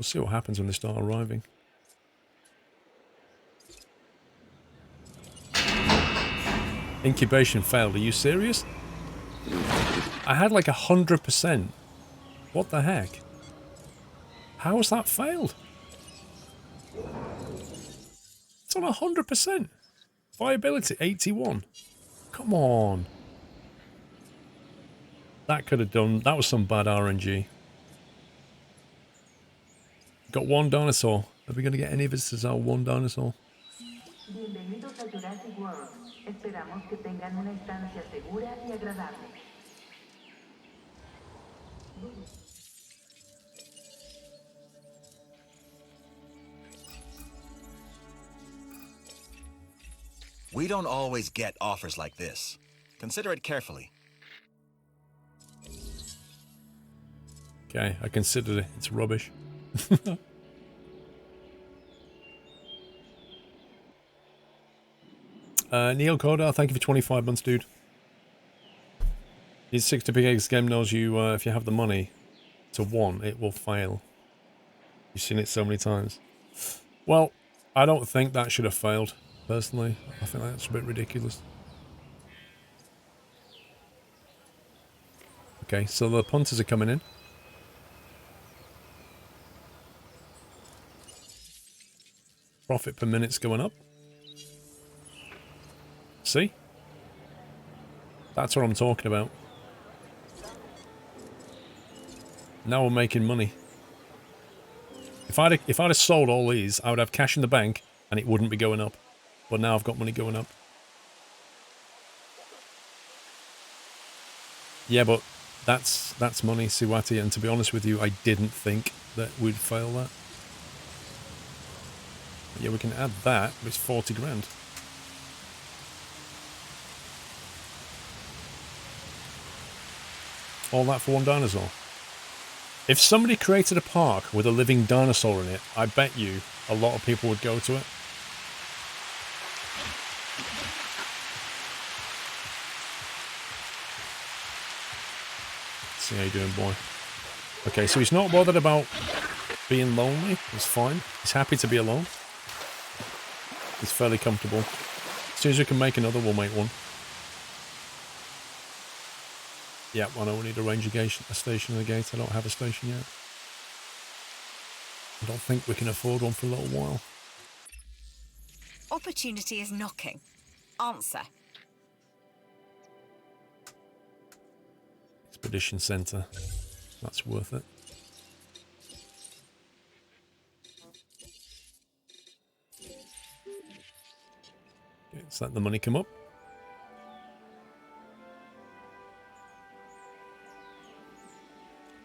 We'll see what happens when they start arriving. Incubation failed. Are you serious? I had like 100%. What the heck? How has that failed? It's on 100%. Viability 81. Come on. That could have done... That was some bad RNG. Got one dinosaur. Are we going to get any visitors out of one dinosaur? Bienvenidos a Jurassic World. Esperamos que tengan una estancia segura y agradable. We don't always get offers like this. Consider it carefully. Okay, I considered it. It's rubbish. Neil Cordar, thank you for 25 months, dude. These 60 big eggs game knows you, if you have the money to one, it will fail. You've seen it so many times. Well, I don't think that should have failed, personally. I think that's a bit ridiculous. Okay, so the punters are coming in. Profit per minute's going up. See? That's what I'm talking about. Now we're making money. If I'd have sold all these, I would have cash in the bank and it wouldn't be going up. But now I've got money going up. Yeah, but that's money, Siwati, and to be honest with you, I didn't think that we'd fail that. But yeah, we can add that, but it's 40 grand. All that for one dinosaur. If somebody created a park with a living dinosaur in it, I bet you a lot of people would go to it. Let's see how you doing, boy. Okay, so he's not bothered about being lonely. It's fine. He's happy to be alone. He's fairly comfortable. As soon as we can make another, we'll make one. Yeah, I know we need to arrange a station in the gate. I don't have a station yet. I don't think we can afford one for a little while. Opportunity is knocking. Answer. Expedition Centre. That's worth it. Okay, let's let the money come up.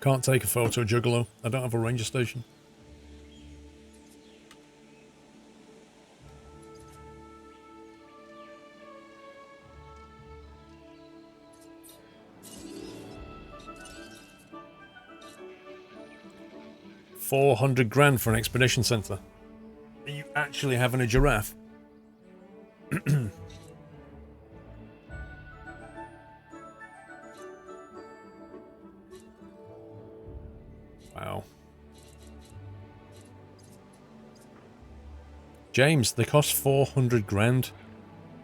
Can't take a photo, Juggalo. I don't have a ranger station. $400 grand for an expedition centre. Are you actually having a giraffe? Wow. James, they cost 400 grand.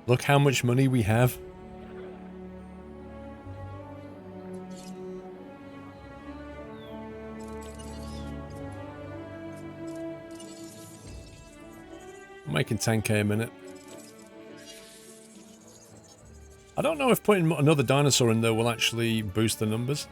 Look how much money we have. I'm making 10k a minute. I don't know if putting another dinosaur in there will actually boost the numbers.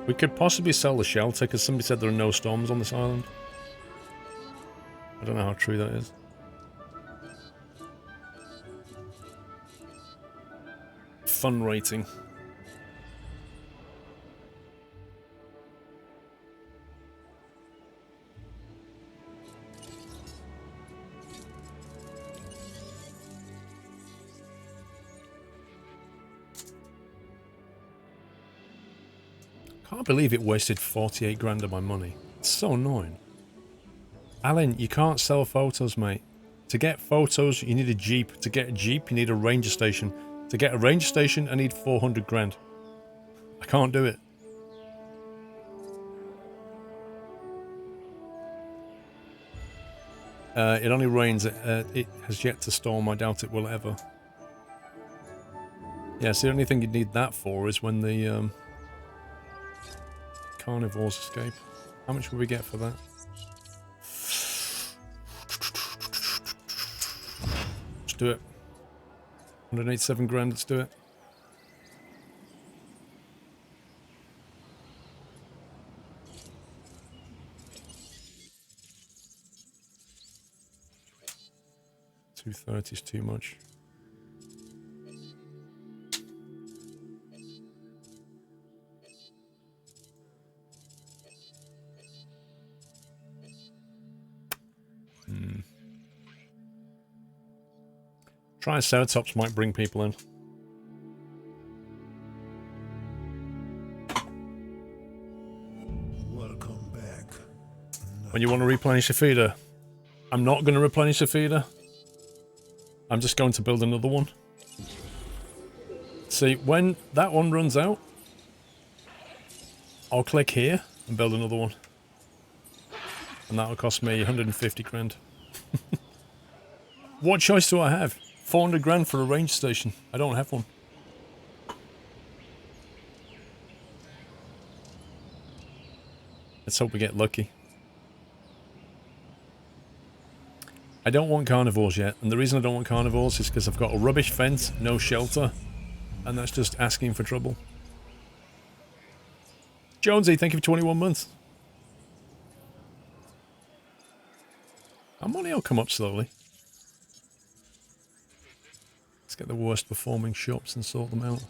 We could possibly sell the shelter because somebody said there are no storms on this island. I don't know how true that is. Fun rating. Can't believe it wasted 48 grand of my money. It's so annoying. Alan, you can't sell photos, mate. To get photos, you need a Jeep. To get a Jeep, you need a ranger station. To get a ranger station, I need 400 grand. I can't do it. It only rains. It has yet to storm. I doubt it will ever. Yeah, so the only thing you'd need that for is when the carnivores escape. How much will we get for that? Let's do it. 187 grand, let's do it. $230 is too much. Triceratops might bring people in. Welcome back. When you want to replenish a feeder, I'm not going to replenish a feeder. I'm just going to build another one. See, when that one runs out, I'll click here and build another one. And that'll cost me 150 grand. What choice do I have? 400 grand for a range station. I don't have one. Let's hope we get lucky. I don't want carnivores yet, and the reason I don't want carnivores is because I've got a rubbish fence, no shelter, and that's just asking for trouble. Jonesy, thank you for 21 months. Our money will come up slowly. Let's get the worst performing shops and sort them out.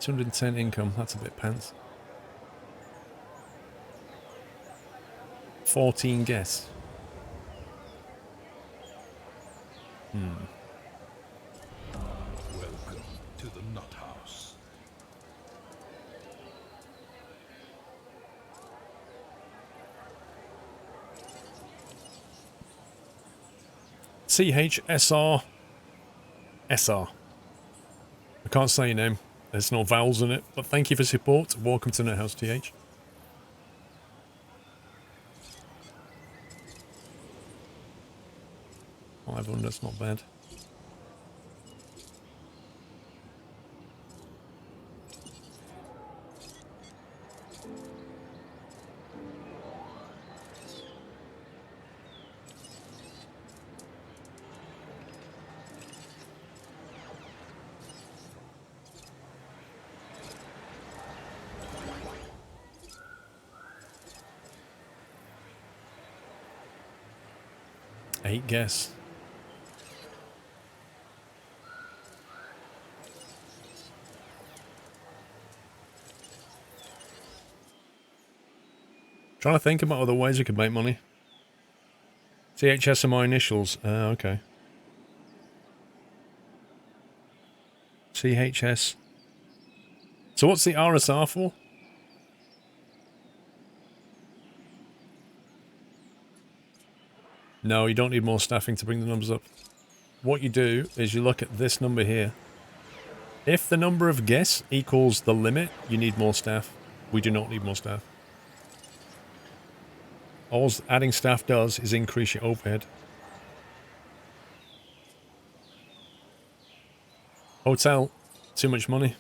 210 income, that's a bit pants. 14 guests. Welcome to the Nut House. CHSR. SR. I can't say your name. There's no vowels in it, but thank you for support. Welcome to NetHouse TH. That's not bad. Eight guess. Trying to think about other ways we could make money. CHS are my initials. Okay. CHS. So what's the RSR for? No, you don't need more staffing to bring the numbers up. What you do is you look at this number here. If the number of guests equals the limit, you need more staff. We do not need more staff. All adding staff does is increase your overhead. Hotel, too much money.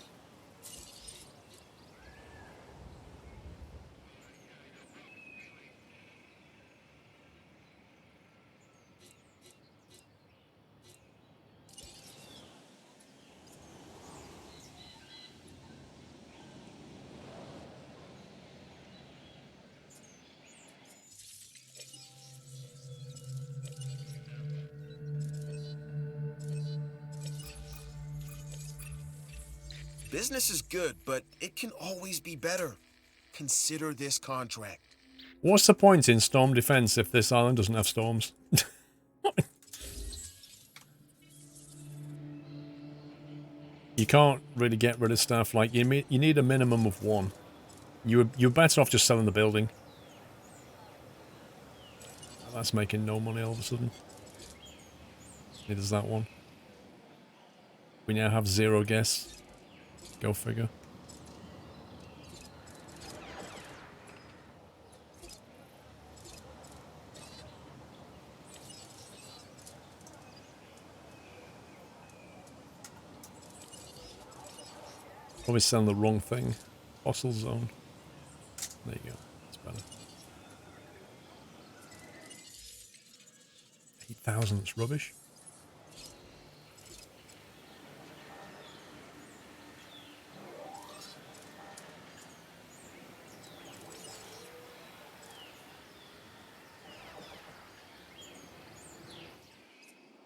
Business is good, but it can always be better. Consider this contract. What's the point in storm defense if this island doesn't have storms? You can't really get rid of stuff. Like, you need a minimum of 1. You're better off just selling the building. That's making no money all of a sudden. Neither does that one. We now have 0 guests. Go figure. Probably selling the wrong thing. Fossil zone. There you go. That's better. 8,000, that's rubbish.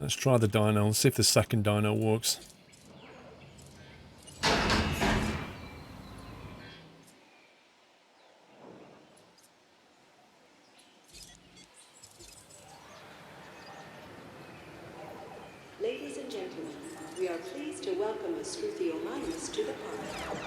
Let's try the dino and see if the second dino works. Ladies and gentlemen, we are pleased to welcome a SquirrelPlus to the park.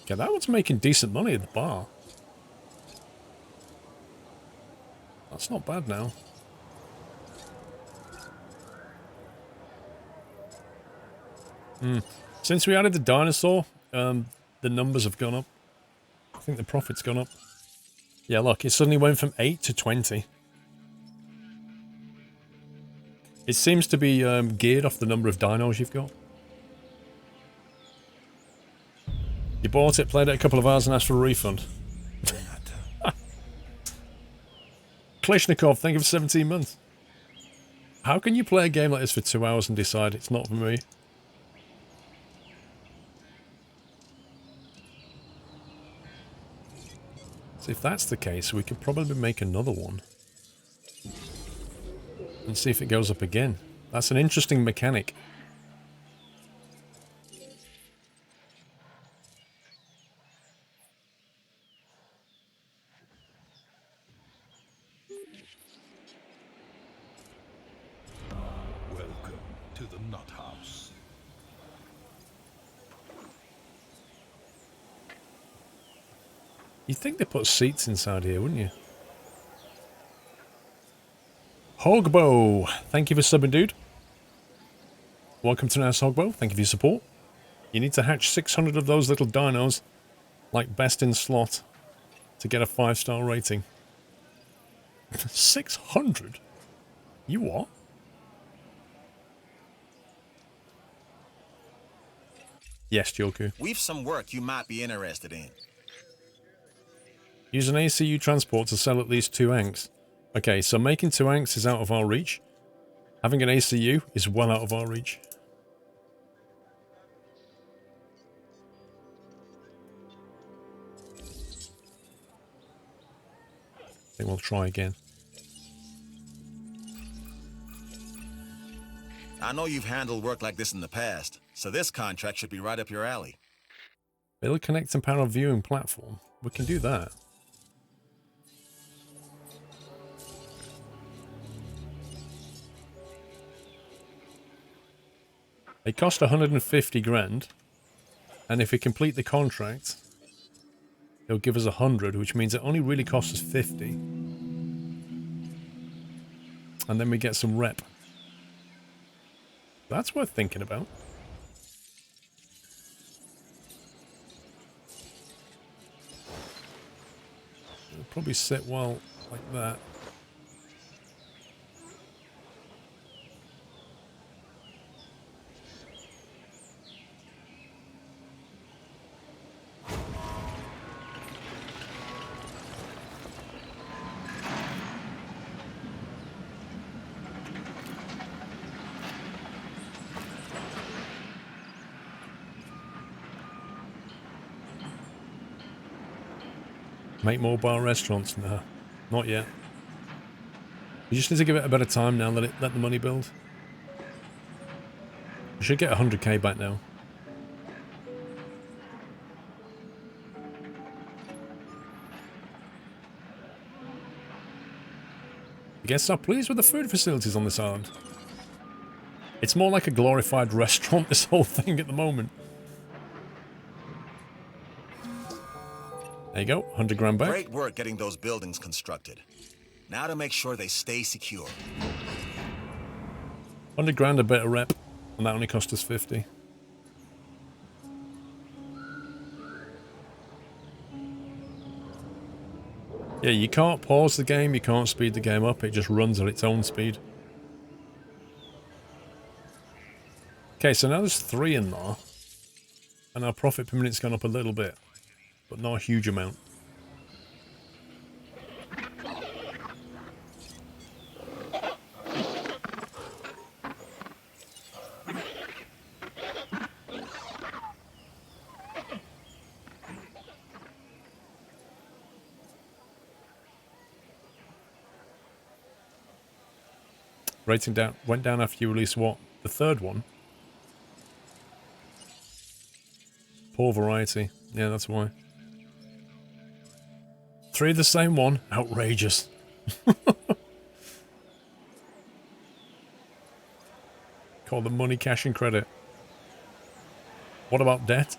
Yeah, that one's making decent money at the bar. That's not bad now. Since we added the dinosaur, the numbers have gone up. I think the profit's gone up. Yeah, look, it suddenly went from 8 to 20. It seems to be geared off the number of dinos you've got. You bought it, played it a couple of hours and asked for a refund. Klishnikov, thank you for 17 months. How can you play a game like this for 2 hours and decide it's not for me? So if that's the case, we could probably make another one. And see if it goes up again. That's an interesting mechanic. Welcome to the Nut House. You'd think they put seats inside here, wouldn't you? Hogbo, thank you for subbing, dude. Welcome to Nice Hogbo, thank you for your support. You need to hatch 600 of those little dinos, like best in slot, to get a 5-star rating. 600? You what? Yes, Joku. We've some work you might be interested in. Use an ACU transport to sell at least 2 anks. Okay, so making 2 anks is out of our reach. Having an ACU is well out of our reach. I think we'll try again. I know you've handled work like this in the past, so this contract should be right up your alley. Build, connect, and power viewing platform. We can do that. They cost 150 grand, and if we complete the contract, they'll give us 100, which means it only really costs us 50. And then we get some rep. That's worth thinking about. It'll probably sit well like that. Make more bar restaurants? Nah, not yet. You just need to give it a bit of time now, let the money build. We should get 100k back now. The guests are pleased with the food facilities on this island. It's more like a glorified restaurant, this whole thing at the moment. There you go, 100 grand back. Great work getting those buildings constructed. Now to make sure they stay secure. 100 grand a bit of rep, and that only cost us 50. Yeah, you can't pause the game, you can't speed the game up, it just runs at its own speed. Okay, so now there's 3 in there, and our profit per minute's gone up a little bit, but not a huge amount. Rating went down after you released what? The 3rd one? Poor variety. Yeah, that's why. 3 of the same one? Outrageous. Call them money, cash and credit. What about debt?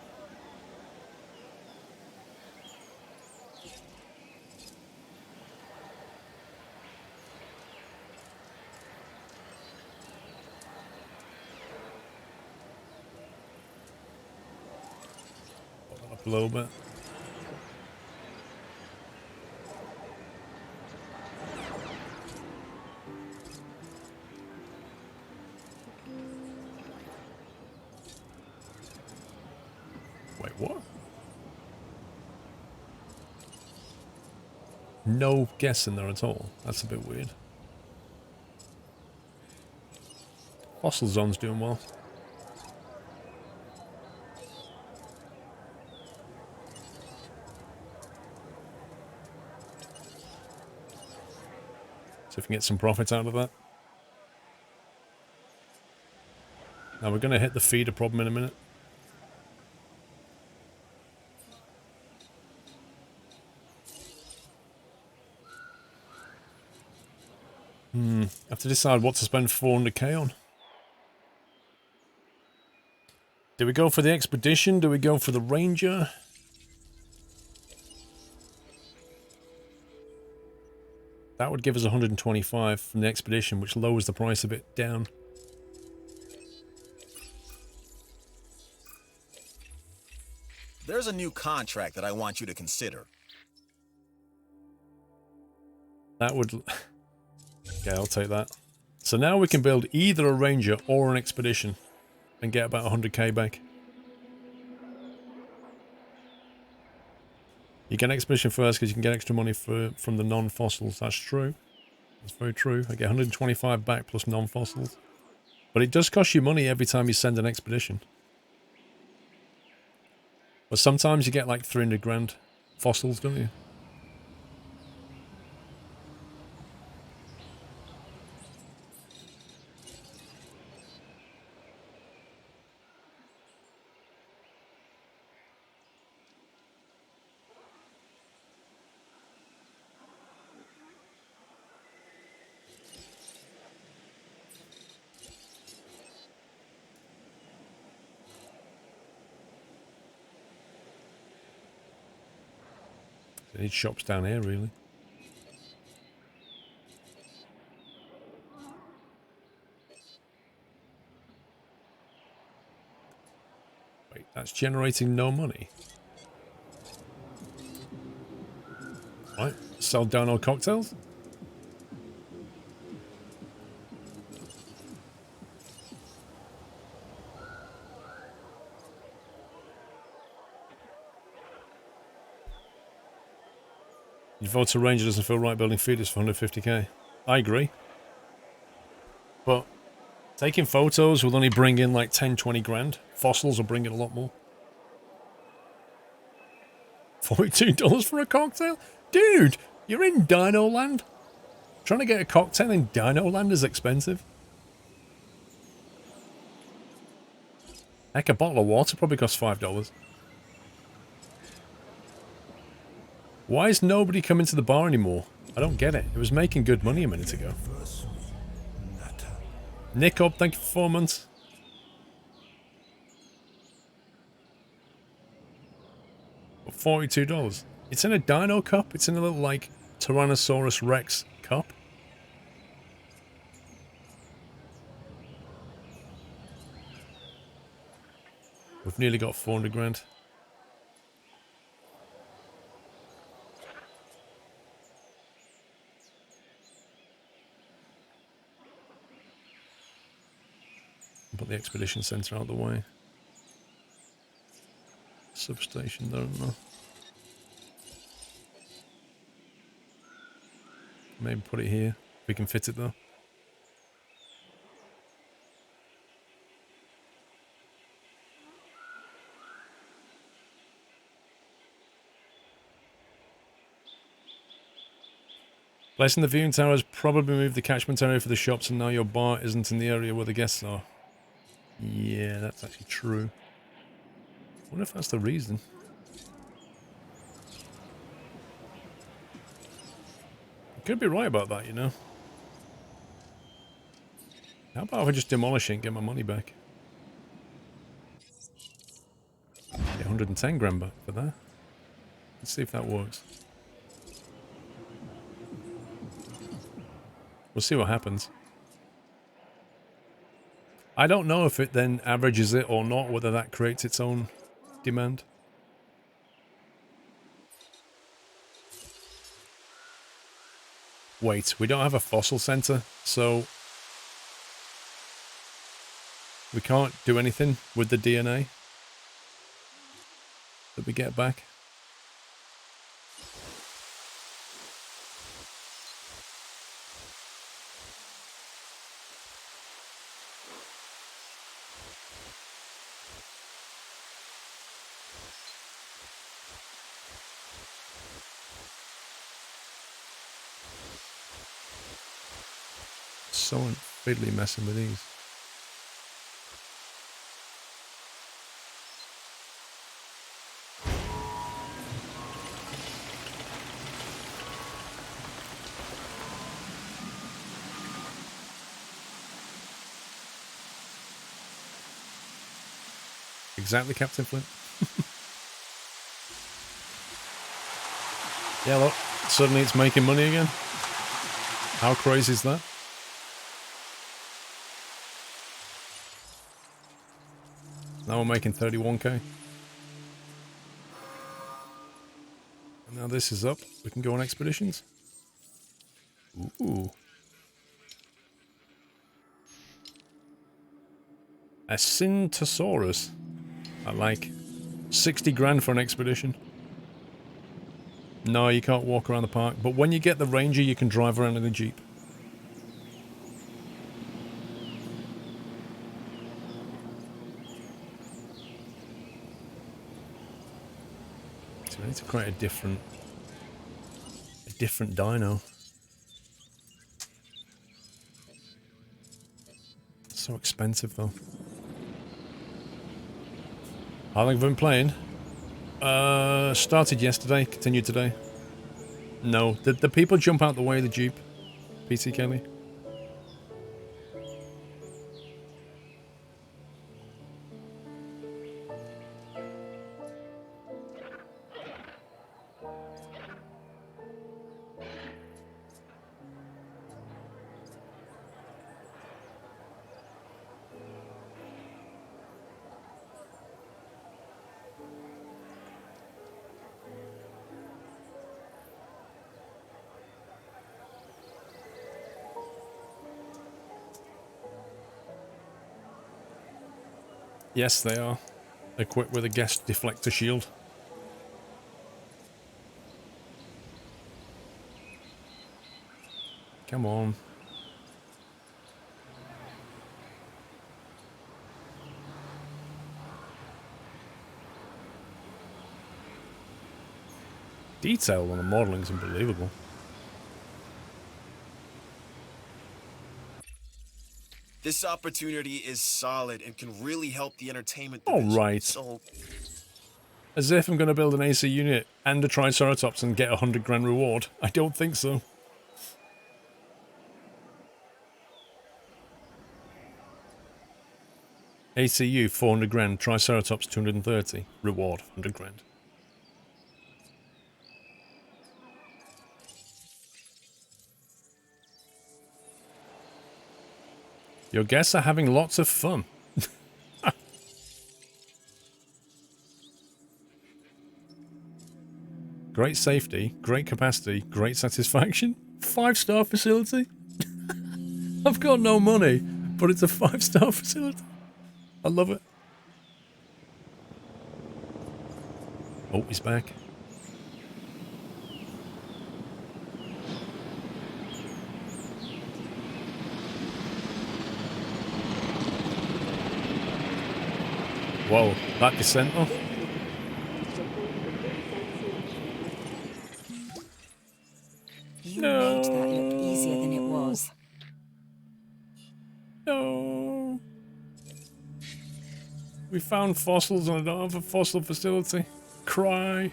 A little bit. Wait, what? No guess in there at all. That's a bit weird. Fossil Zone's doing well. See if we can get some profit out of that. Now we're going to hit the feeder problem in a minute. Have to decide what to spend 400k on. Do we go for the expedition? Do we go for the ranger? That would give us 125 from the expedition, which lowers the price a bit down. There's a new contract that I want you to consider. That would... Okay, I'll take that. So now we can build either a ranger or an expedition and get about 100k back. You get an expedition first because you can get extra money from the non-fossils. That's true. That's very true. I get 125 back plus non-fossils. But it does cost you money every time you send an expedition. But sometimes you get like 300 grand fossils, don't you? They need shops down here, really. Wait, that's generating no money. Right, sell down our cocktails. Your vote to ranger doesn't feel right building feeders for 150k. I agree. But taking photos will only bring in like 10, 20 grand. Fossils will bring in a lot more. $42 for a cocktail? Dude, you're in Dino Land. Trying to get a cocktail in Dino Land is expensive. Heck, a bottle of water probably costs $5. Why is nobody coming to the bar anymore? I don't get it. It was making good money a minute ago. Nick up, thank you for 4 months. $42. It's in a dino cup. It's in a little, like, Tyrannosaurus Rex cup. We've nearly got 400 grand. Put the expedition center out of the way. Substation, don't know. Maybe put it here. We can fit it though. Placing the viewing tower has probably moved the catchment area for the shops, and now your bar isn't in the area where the guests are. Yeah, that's actually true. I wonder if that's the reason. I could be right about that, you know. How about if I just demolish it and get my money back? Get 110 grand back for that. Let's see if that works. We'll see what happens. I don't know if it then averages it or not, whether that creates its own demand. Wait, we don't have a fossil center, so we can't do anything with the DNA that we get back. So fiddly messing with these. Exactly, Captain Flint. Yeah, look, suddenly it's making money again. How crazy is that? Now we're making 31k. And now this is up. We can go on expeditions. Ooh. A Syntosaurus. I like 60 grand for an expedition. No, you can't walk around the park. But when you get the Ranger, you can drive around in the Jeep. So I need to create a different dino. It's so expensive though. How long have I been playing? Started yesterday, continued today. No, did the people jump out the way of the Jeep? PT Kelly? Yes, they are. Equipped with a guest deflector shield. Come on. Detail on the modelling is unbelievable. This opportunity is solid and can really help the entertainment All division. right. So, As if I'm going to build an AC unit and a Triceratops and get 100 grand reward. I don't think so. ACU 400 grand, Triceratops 230, reward 100 grand. Your guests are having lots of fun. Great safety, great capacity, great satisfaction. 5-star facility? I've got no money, but it's a 5-star facility. I love it. Oh, he's back. Whoa, that descent off. You made that look easier than it was. No. We found fossils and I don't have a fossil facility. Cry.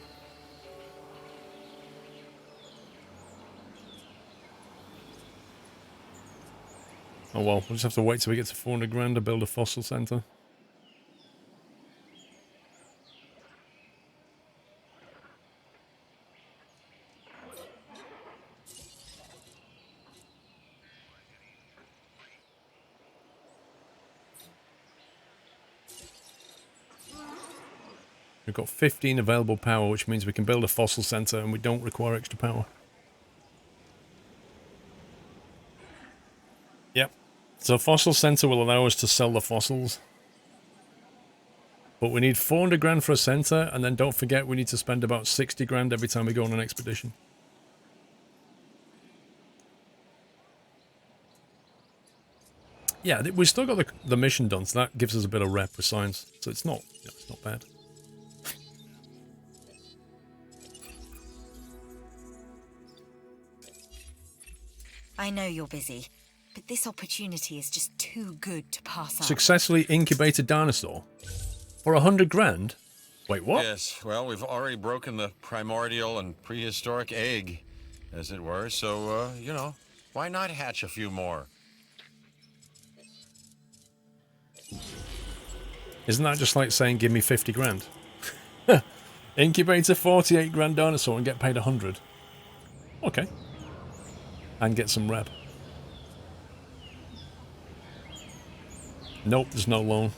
Oh well, we'll just have to wait till we get to 400 grand to build a fossil centre. We've got 15 available power, which means we can build a fossil centre and we don't require extra power. Yep. So fossil centre will allow us to sell the fossils. But we need 400 grand for a centre, and then don't forget we need to spend about 60 grand every time we go on an expedition. Yeah, we've still got the mission done, so that gives us a bit of rep with science. So it's not, it's not bad. I know you're busy, but this opportunity is just too good to pass up. Successfully incubated dinosaur? For 100 grand? Wait, what? Yes, well, we've already broken the primordial and prehistoric egg, as it were, so, you know, why not hatch a few more? Isn't that just like saying, give me 50 grand? Incubate a 48 grand dinosaur and get paid 100. Okay. And get some rep. Nope, there's no loan.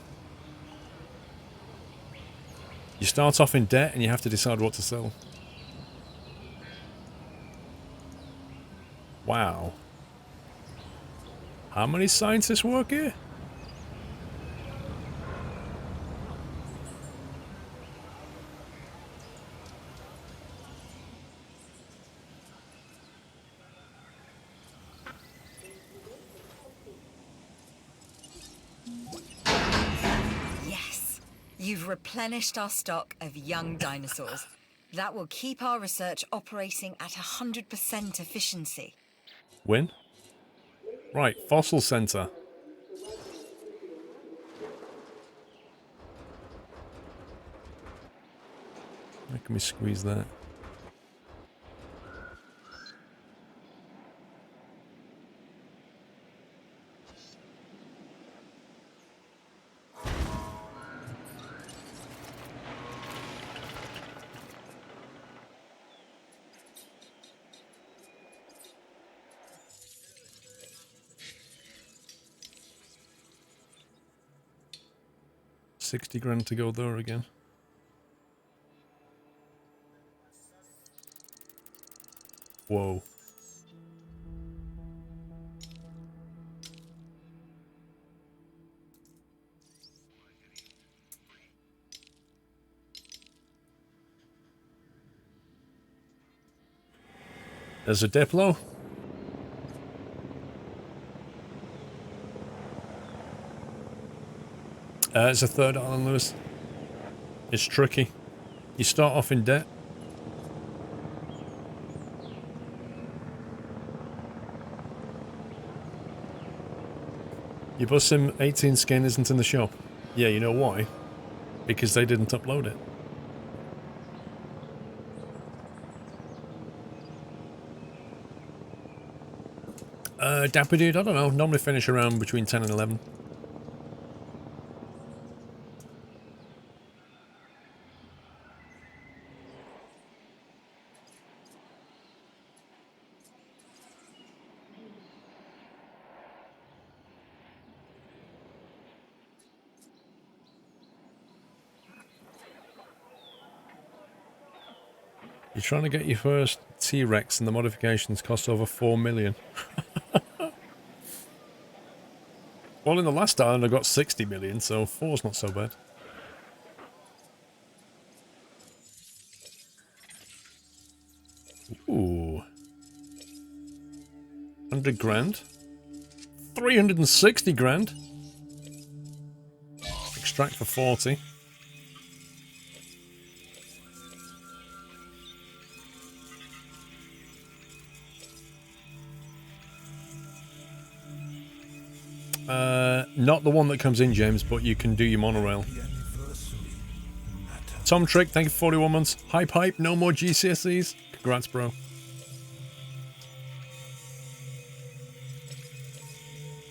You start off in debt and you have to decide what to sell. Wow. How many scientists work here? You've replenished our stock of young dinosaurs. That will keep our research operating at 100% efficiency. Win? Right, fossil centre. How can we squeeze that? $60 grand to go there again. Whoa. There's a Diplo. It's a third island, Lewis. It's tricky. You start off in debt. Your Bus Sim 18 skin isn't in the shop. Yeah, you know why? Because they didn't upload it. Dapper Dude, I don't know. Normally finish around between 10 and 11. You're trying to get your first T-Rex and the modifications cost over 4 million. Well, in the last island I got 60 million, so 4's not so bad. Ooh. 100 grand. 360 grand. Extract for 40. Not the one that comes in, James, but you can do your monorail. Tom Trick, thank you for 41 months. Hype, no more GCSEs. Congrats, bro.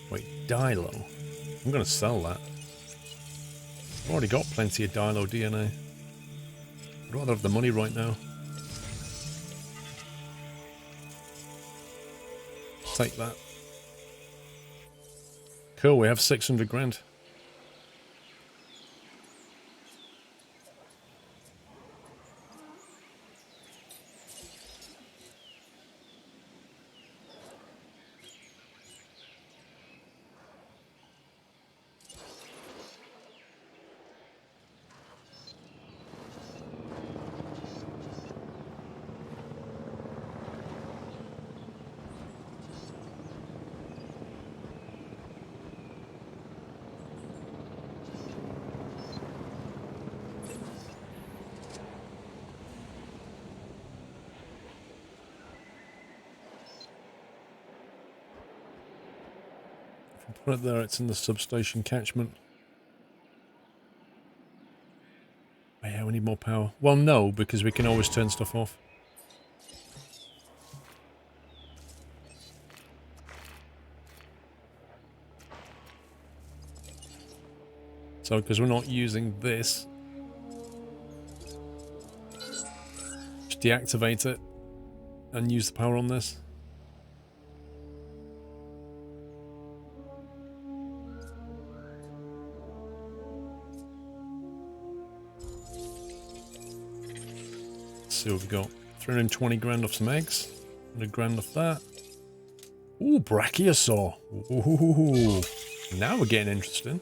Wait, Dilo. I'm going to sell that. I've already got plenty of Dilo DNA. I'd rather have the money right now. Take that. Cool, we have 600 grand. Put it there, it's in the substation catchment. Oh yeah, we need more power. Well, no, because we can always turn stuff off. So, because we're not using this, just deactivate it and use the power on this. See what we've got. 320 grand off some eggs. 100 grand off that. Ooh, Brachiosaur. Ooh. Now we're getting interesting.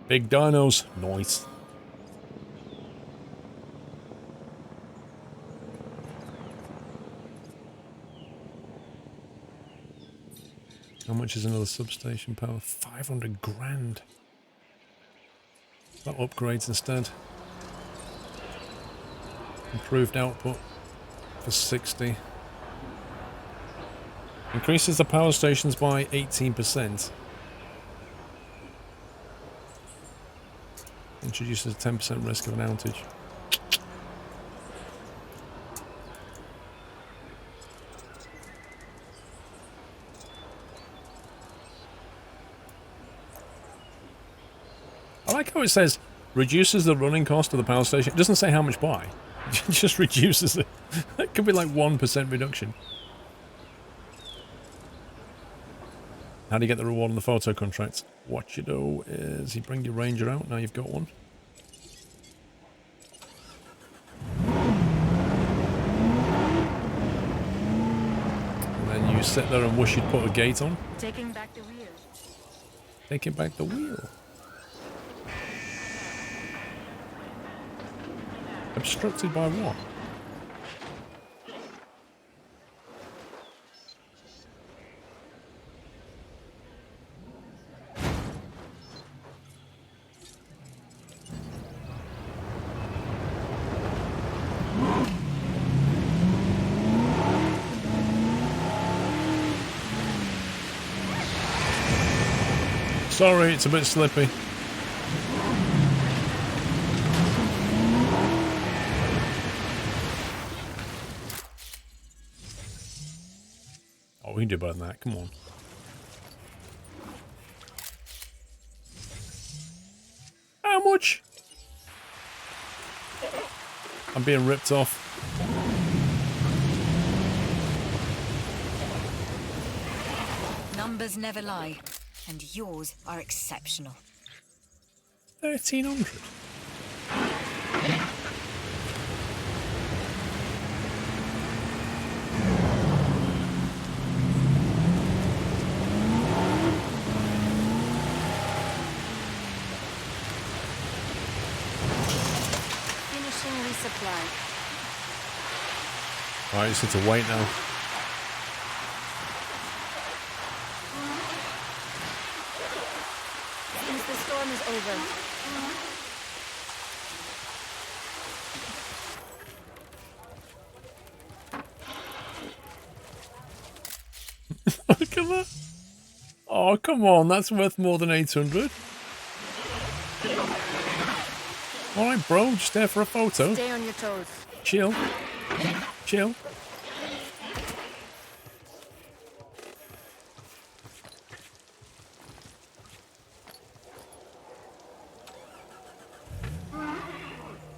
Big dinos. Nice. How much is another substation power? 500 grand. That upgrades instead. Improved output for 60. Increases the power stations by 18%. Introduces a 10% risk of an outage. I like how it says reduces the running cost of the power station. It doesn't say how much by. It just reduces it. That could be like 1% reduction. How do you get the reward on the photo contracts? What you do is you bring your ranger out. Now you've got one. And then you sit there and wish you'd put a gate on. Taking back the wheel. Taking back the wheel. Obstructed by what? Sorry, it's a bit slippy. Oh, we can do better than that. Come on. How much? I'm being ripped off. Numbers never lie, and yours are exceptional. 1300. Finishing resupply. Alright, just need to wait now. Since the storm is over. Look at that. Oh, come on. That's worth more than 800. Alright, bro. Just there for a photo. Stay on your toes. Chill. Chill.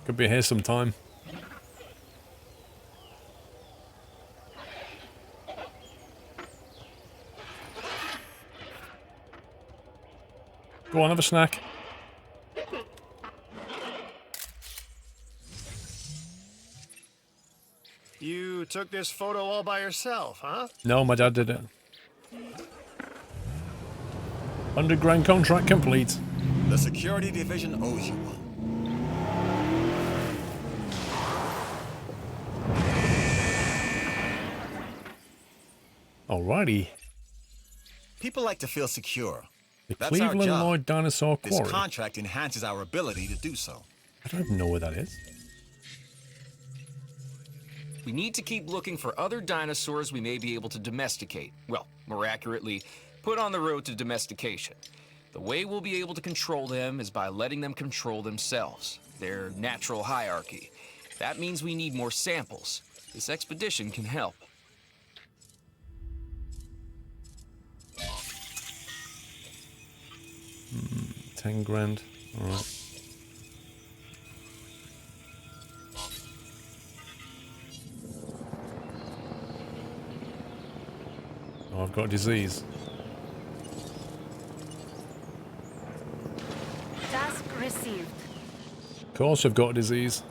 Could be here sometime. Go on, have a snack. You took this photo all by yourself, huh? No, my dad did it. 100 grand contract complete. The security division owes you one. Alrighty. People like to feel secure. The That's our Cleveland job. Lloyd Dinosaur This Quarry. contract enhances our ability to do so. I don't even know where that is. We need to keep looking for other dinosaurs we may be able to domesticate. Well, more accurately, put on the road to domestication. The way we'll be able to control them is by letting them control themselves, their natural hierarchy. That means we need more samples. This expedition can help. 10 grand. Alright. Oh, I've got a disease. Task received. Of course I've got a disease.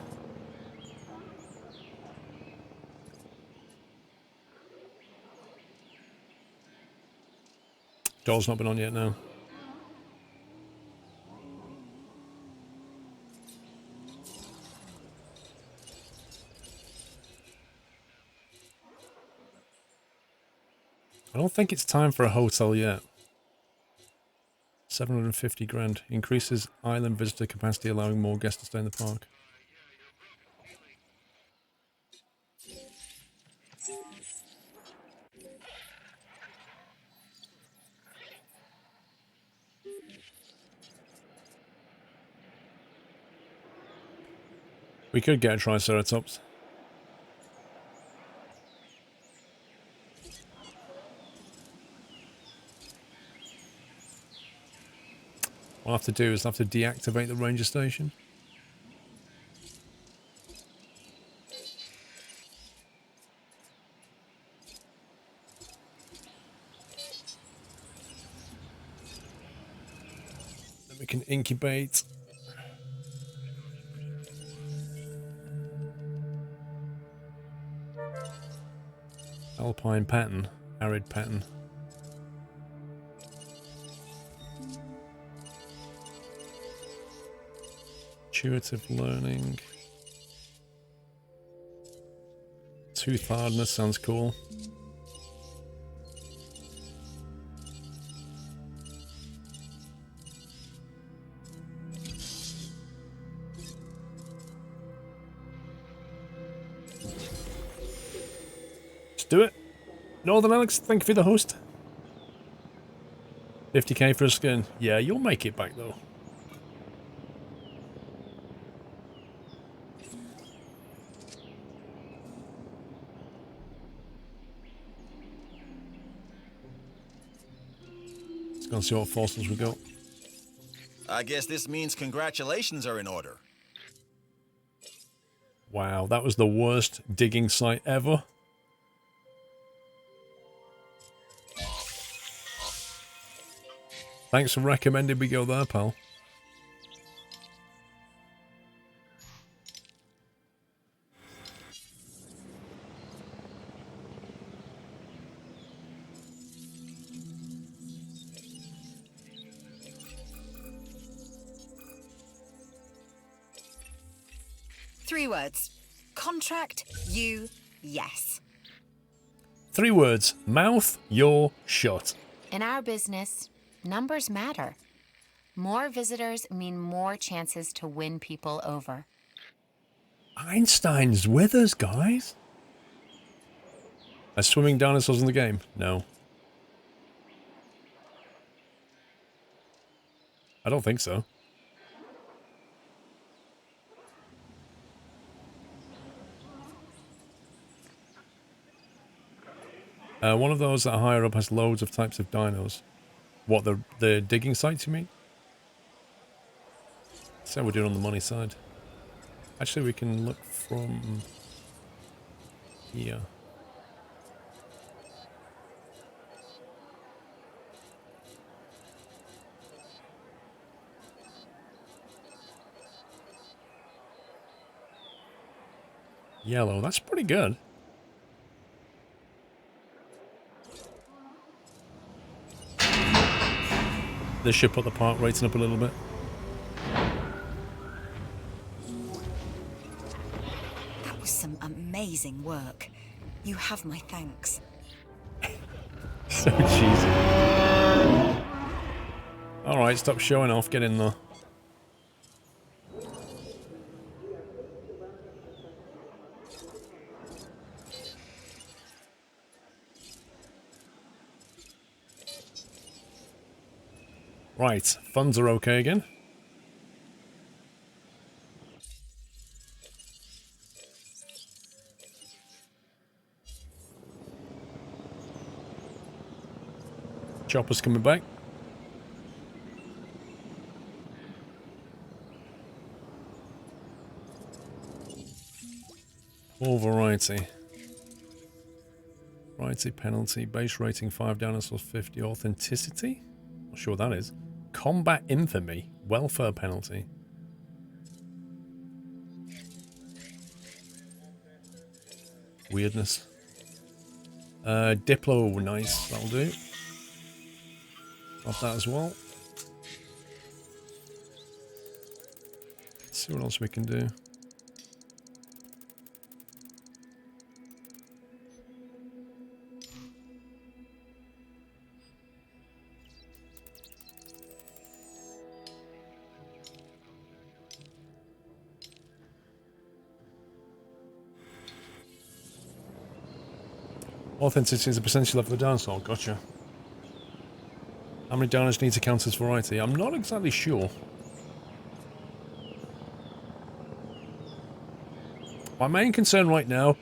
Door's not been on yet now. I don't think it's time for a hotel yet. 750 grand. Increases island visitor capacity, allowing more guests to stay in the park. We could get a Triceratops. What I'll have to do is I'll have to deactivate the ranger station. Then we can incubate. Alpine pattern, arid pattern. Intuitive learning. Tooth hardness sounds cool. Let's do it. Northern Alex, thank you for the host. 50k for a skin. Yeah, you'll make it back though. Let's go and see what fossils we got. I guess this means congratulations are in order. Wow, that was the worst digging site ever. Thanks for recommending we go there, pal. Three words. Contract you yes. 3 words. Mouth your shut. In our business, numbers matter. More visitors mean more chances to win people over. Einstein's with us, guys. Are swimming dinosaurs in the game? No. I don't think so. One of those that are higher up has loads of types of dinos. What, the digging sites, you mean? So we're doing on the money side. Actually, we can look from here. Yellow, that's pretty good. This should put the park rating up a little bit. That was some amazing work. You have my thanks. So cheesy. Alright, stop showing off, get in there. Right, funds are okay again. Chopper's coming back. All variety. Variety penalty. Base rating 5 dinosaurs 50. Authenticity? Not sure what that is. Combat infamy. Welfare penalty. Weirdness. Diplo, nice. That'll do. Got that as well. Let's see what else we can do. Authenticity is a percentage level of the dinosaur. Gotcha. How many dinos need to count as variety? I'm not exactly sure. My main concern right now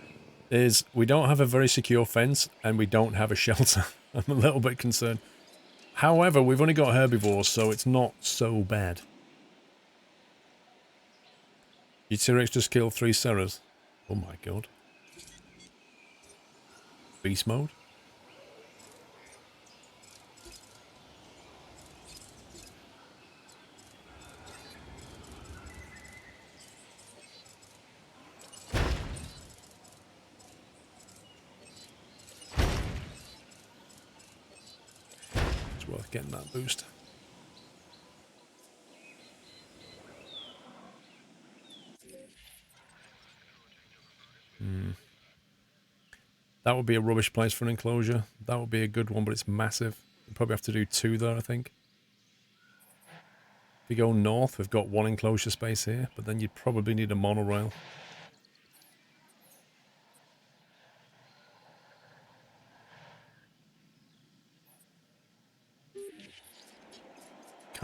is we don't have a very secure fence and we don't have a shelter. I'm a little bit concerned. However, we've only got herbivores, so it's not so bad. Your T-Rex just killed 3 Ceras. Oh my god. Beast mode? It's worth getting that boost. That would be a rubbish place for an enclosure. That would be a good one, but it's massive. We'd probably have to do 2 there, I think. If we go north, we've got 1 enclosure space here, but then you'd probably need a monorail.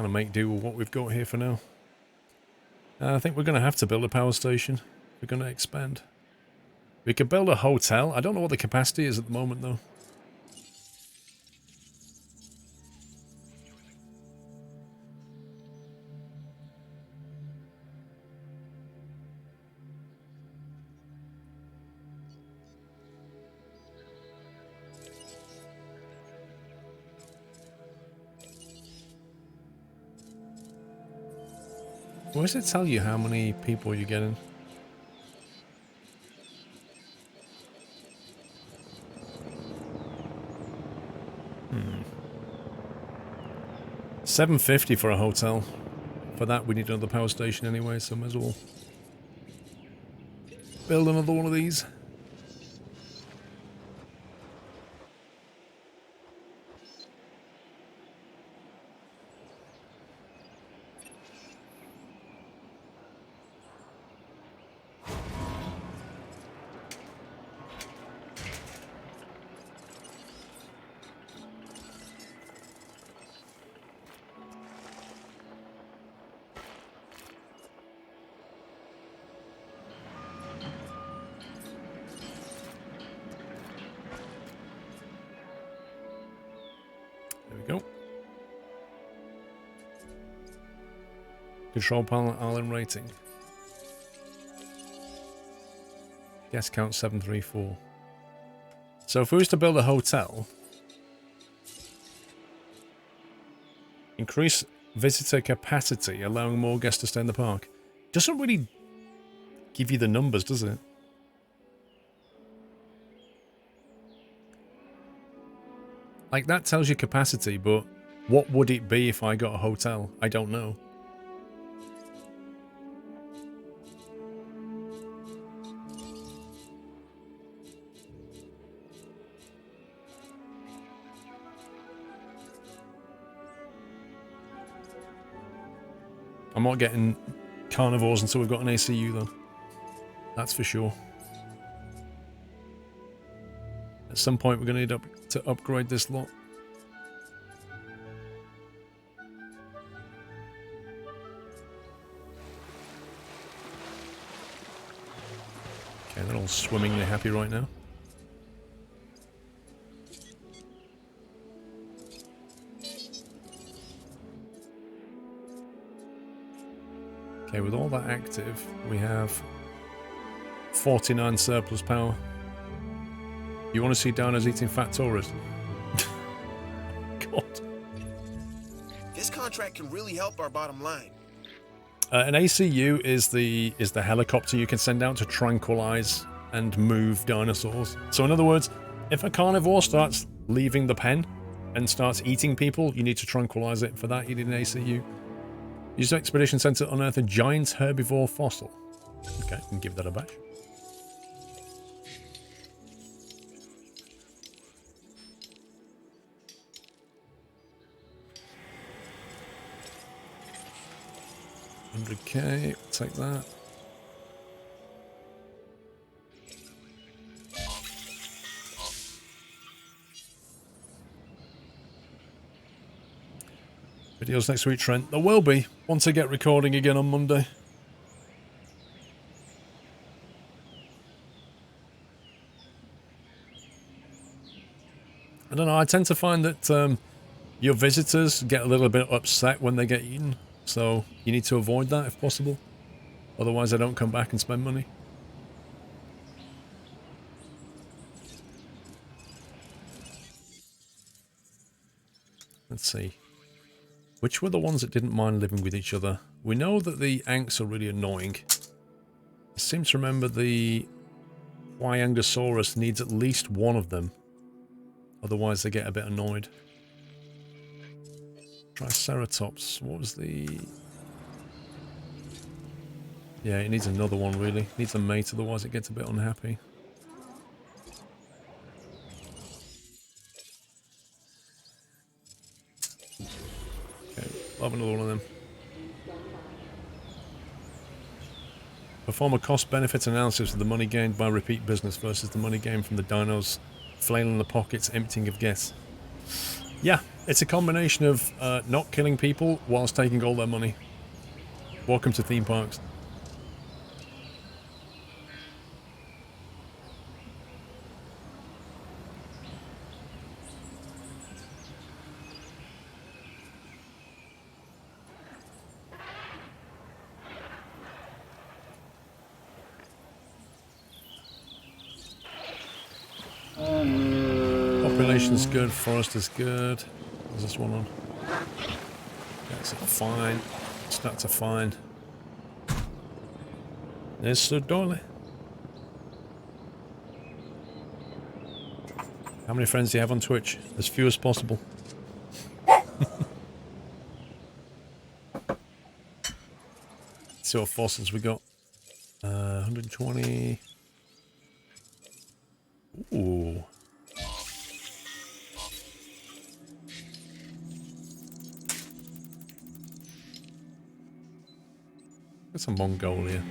kind of make do with what we've got here for now. I think we're going to have to build a power station. We're going to expand. We could build a hotel. I don't know what the capacity is at the moment, though. Where does it tell you how many people you're getting? 750 for a hotel. For that, we need another power station anyway, so might as well build another one of these. Control panel island rating. Guest count 734. So if we was to build a hotel, increase visitor capacity, allowing more guests to stay in the park. Doesn't really give you the numbers, does it? Like, that tells you capacity, but what would it be if I got a hotel? I don't know. I'm not getting carnivores until we've got an ACU, though. That's for sure. At some point, we're going to need to upgrade this lot. Okay, they're all swimmingly happy right now. Okay, with all that active, we have 49 surplus power. You want to see diners eating fat tourists? God. This contract can really help our bottom line. An ACU is the helicopter you can send out to tranquilize and move dinosaurs. So in other words, if a carnivore starts leaving the pen and starts eating people, you need to tranquilize it. For that, you need an ACU. Use Expedition Center to unearth a giant herbivore fossil. Okay, we can give that a bash. $100K, take that. Videos next week, Trent. There will be, once I get recording again on Monday. I don't know, I tend to find that your visitors get a little bit upset when they get eaten. So you need to avoid that if possible. Otherwise, they don't come back and spend money. Let's see. Which were the ones that didn't mind living with each other? We know that the Anks are really annoying. I seem to remember the Huayangosaurus needs at least one of them. Otherwise, they get a bit annoyed. Triceratops. What was the... Yeah, it needs another one, really. It needs a mate, otherwise it gets a bit unhappy. Okay, I'll have another one of them. Perform a cost-benefit analysis of the money gained by repeat business versus the money gained from the dinos flailing the pockets, emptying of guests. Yeah, it's a combination of not killing people whilst taking all their money. Welcome to theme parks. Population's good, forest is good. What's this one on? That's a fine. Stats are fine. There's Sir Doily. How many friends do you have on Twitch? As few as possible. See what fossils we got. 120. Ooh. Got some Mongolia.